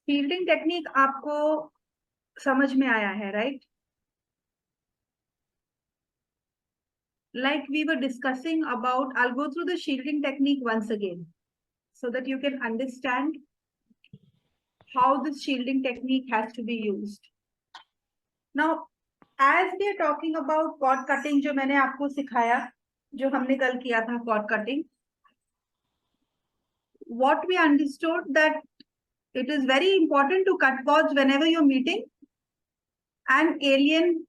Shielding technique आपको समझ में आया है, right? Like we were discussing about, I'll go through the shielding technique once again so that you can understand how this shielding technique has to be used. Now, as we are talking about cord cutting, जो मैंने आपको सिखाया, जो हमने कल किया था cord cutting, what we understood that it is very important to cut cords whenever you're meeting an alien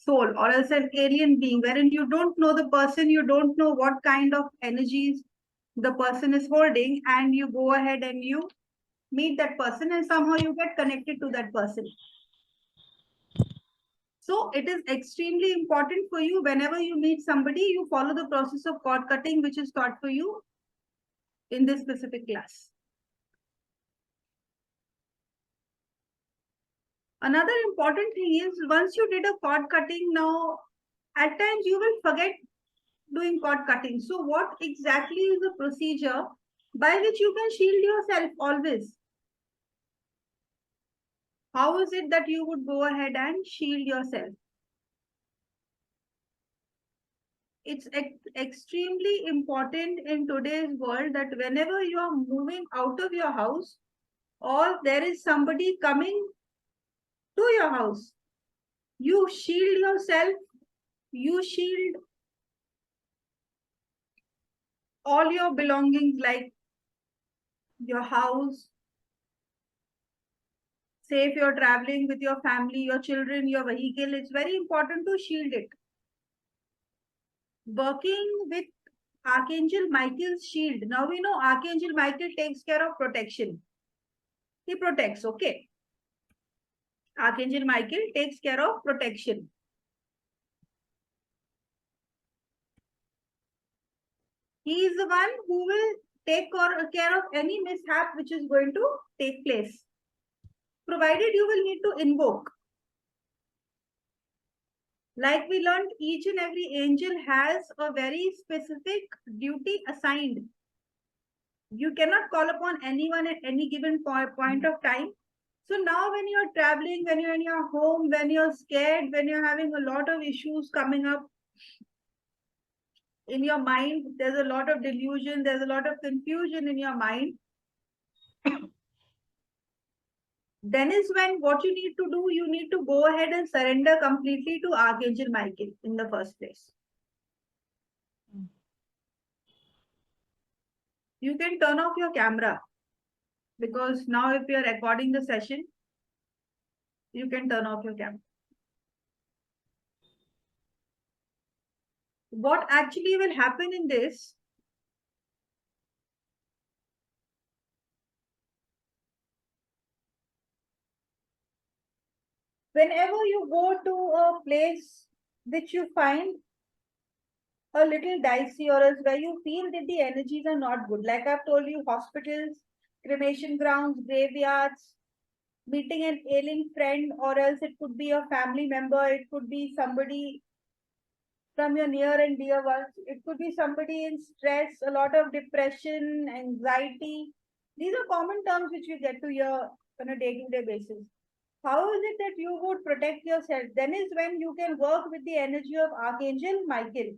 soul or else an alien being, wherein you don't know the person, you don't know what kind of energies the person is holding, and you go ahead and you meet that person and somehow you get connected to that person. So it is extremely important for you whenever you meet somebody, you follow the process of cord cutting, which is taught for you in this specific class. Another important thing is, once you did a cord cutting, now at times you will forget doing cord cutting. So what exactly is the procedure by which you can shield yourself always? How is it that you would go ahead and shield yourself? It's extremely important in today's world that whenever you are moving out of your house or there is somebody coming to your house, you shield yourself, you shield all your belongings like your house. Say if you're traveling with your family, your children, your vehicle, it's very important to shield it. Working with Archangel Michael's shield. Now we know Archangel Michael takes care of protection. He protects, okay? Archangel Michael takes care of protection. He is the one who will take care of any mishap which is going to take place. Provided you will need to invoke. Like we learned, each and every angel has a very specific duty assigned. You cannot call upon anyone at any given point of time. So now when you're traveling, when you're in your home, when you're scared, when you're having a lot of issues coming up in your mind, there's a lot of delusion, there's a lot of confusion in your mind. Then is when what you need to do, you need to go ahead and surrender completely to Archangel Michael in the first place. You can turn off your camera because now if you're recording the session, you can turn off your camera. What actually will happen in this, whenever you go to a place which you find a little dicey or else where you feel that the energies are not good, like I've told you, hospitals, cremation grounds, graveyards, meeting an ailing friend, or else it could be a family member, it could be somebody from your near and dear ones, it could be somebody in stress, a lot of depression, anxiety. These are common terms which we get to hear on a day-to-day basis. How is it that you would protect yourself? Then is when you can work with the energy of Archangel Michael.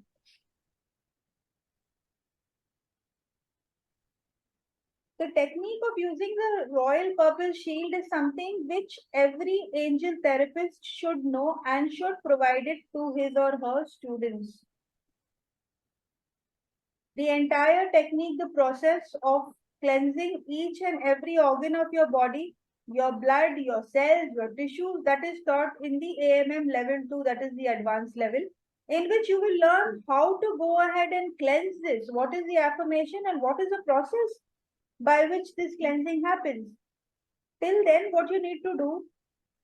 The technique of using the royal purple shield is something which every angel therapist should know and should provide it to his or her students. The entire technique, the process of cleansing each and every organ of your body, your blood, your cells, your tissues, that is taught in the AMM level 2, that is the advanced level, in which you will learn how to go ahead and cleanse this. What is the affirmation and what is the process by which this cleansing happens. Till then, what you need to do,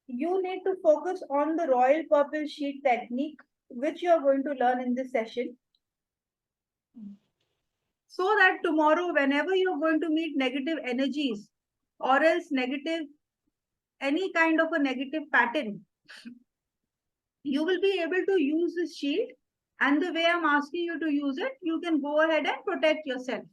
you need to focus on the royal purple sheet technique, which you are going to learn in this session. So that tomorrow, whenever you're going to meet negative energies or else negative, any kind of a negative pattern, you will be able to use this shield And the way I'm asking you to use it, you can go ahead and protect yourself.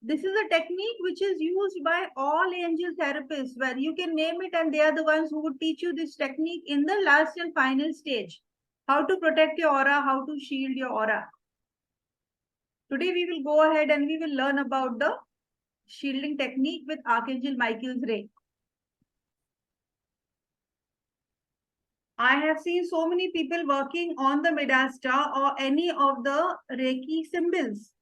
This is a technique which is used by all angel therapists, where you can name it and they are the ones who would teach you this technique in the last and final stage. How to protect your aura, how to shield your aura. Today we will go ahead and we will learn about the shielding technique with Archangel Michael's ray. I have seen so many people working on the Medasta or any of the Reiki symbols.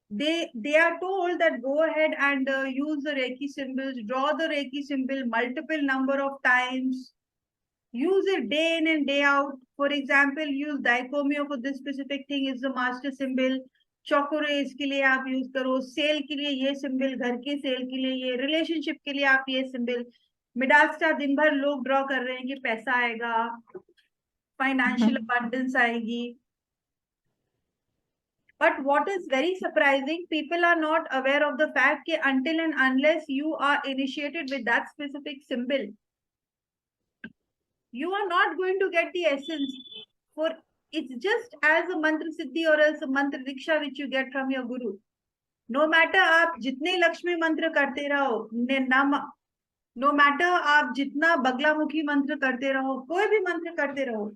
They are told that go ahead and use the Reiki symbols, draw the Reiki symbol multiple number of times, use it day in and day out. For example, use dichomio for this specific thing is the master symbol. चौकोरे इसके लिए आप use करो, cell के लिए ये symbol, घर के cell के लिए ये, रिलेशनशिप के लिए आप ये सिंबल. मिडास्टा दिन भर लोग ड्रॉ कर रहे हैं कि पैसा आएगा, फाइनेंशियल अबंडेंस आएगी. But what is very surprising, people are not aware of the fact that until and unless you are initiated with that specific symbol, you are not going to get the essence. For it's just as a mantra siddhi or as a mantra diksha which you get from your guru. No matter आप जितने लक्ष्मी मंत्र करते रहो, no matter आप जितना बगलामुखी मंत्र करते रहो, कोई भी मंत्र करते रहो,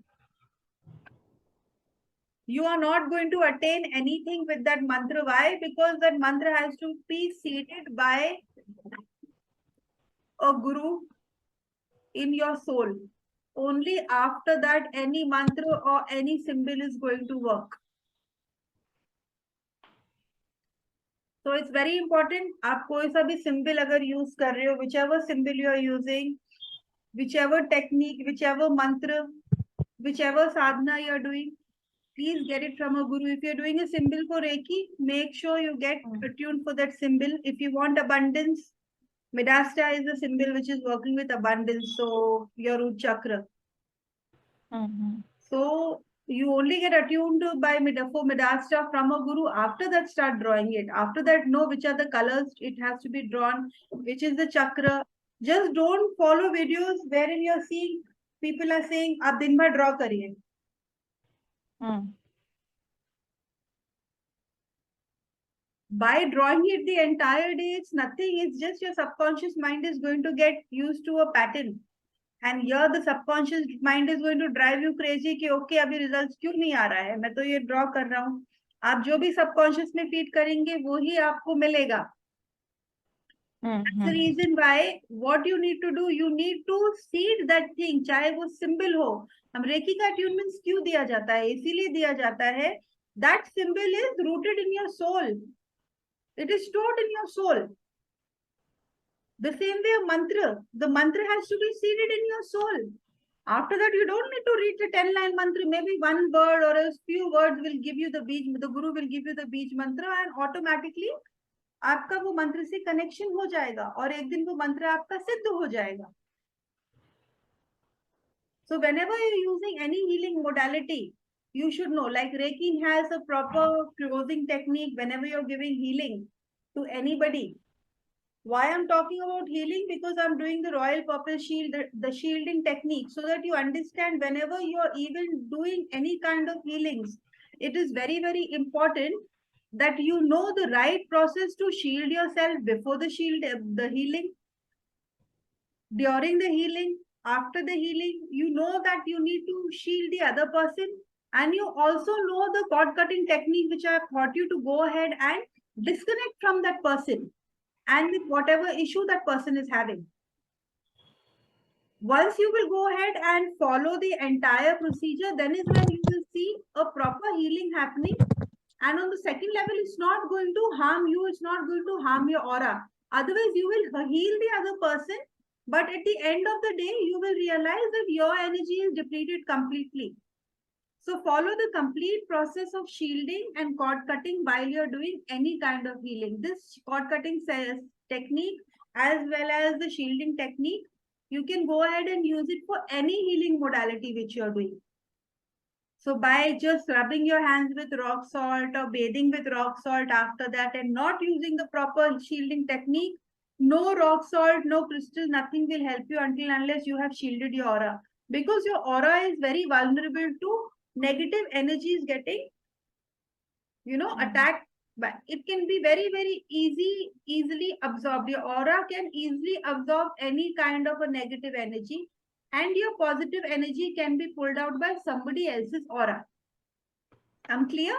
you are not going to attain anything with that mantra. Why? Because that mantra has to be seated by a guru in your soul. Only after that any mantra or any symbol is going to work. So it's very important. आप कोई सा भी symbol अगर use कर रहे हो, whichever symbol you are using, whichever technique, whichever mantra, whichever sadhana you are doing, please get it from a guru. If you're doing a symbol for Reiki, make sure you get attuned for that symbol. If you want abundance, Medasta is a symbol which is working with abundance. So your root chakra. So you only get attuned by for Medasta from a guru. After that, start drawing it. After that, know which are the colors it has to be drawn, which is the chakra. Just don't follow videos wherein you're seeing people are saying, "Ab din bhar draw kariye." By drawing it the entire day, it's nothing. It's just your subconscious mind is going to get used to a pattern. And here the subconscious mind is going to drive you crazy कि okay अभी results क्यों नहीं आ रहा है, मैं तो ये draw कर रहा हूँ. आप जो भी subconscious में feed करेंगे वो ही आपको मिलेगा. That's the reason why what you need to do, you need to seed that thing, चाहे वो symbol हो. हम रेकी का attunements क्यों दिया जाता है? इसीलिए दिया जाता है. That symbol is rooted in your soul. It is stored in your soul. The same way a mantra, the mantra has to be seated in your soul. After that, you don't need to read the 10-line mantra. Maybe one word or a few words will give you the beej, the guru will give you the beej mantra and automatically आपका वो मंत्र से connection हो जाएगा और एक दिन वो मंत्र आपका सिद्ध हो जाएगा. So whenever you're using any healing modality, you should know, like Reiki has a proper closing technique whenever you're giving healing to anybody. Why I'm talking about healing? Because I'm doing the royal purple shield, the shielding technique, so that you understand whenever you're even doing any kind of healings, it is very, very important that you know the right process to shield yourself before the healing, during the healing, after the healing. You know that you need to shield the other person, and you also know the cord cutting technique which I have taught you to go ahead and disconnect from that person and with whatever issue that person is having. Once you will go ahead and follow the entire procedure, then is when you will see a proper healing happening. And on the second level, it's not going to harm you. It's not going to harm your aura. Otherwise, you will heal the other person. But at the end of the day, you will realize that your energy is depleted completely. So follow the complete process of shielding and cord cutting while you're doing any kind of healing. This cord cutting technique as well as the shielding technique, you can go ahead and use it for any healing modality which you're doing. So by just rubbing your hands with rock salt or bathing with rock salt after that and not using the proper shielding technique, No rock salt, no crystal, nothing will help you until unless you have shielded your aura. Because your aura is very vulnerable to negative energies getting, attacked. But it can be very easily absorbed. Your aura can easily absorb any kind of a negative energy, and your positive energy can be pulled out by somebody else's aura. I'm clear?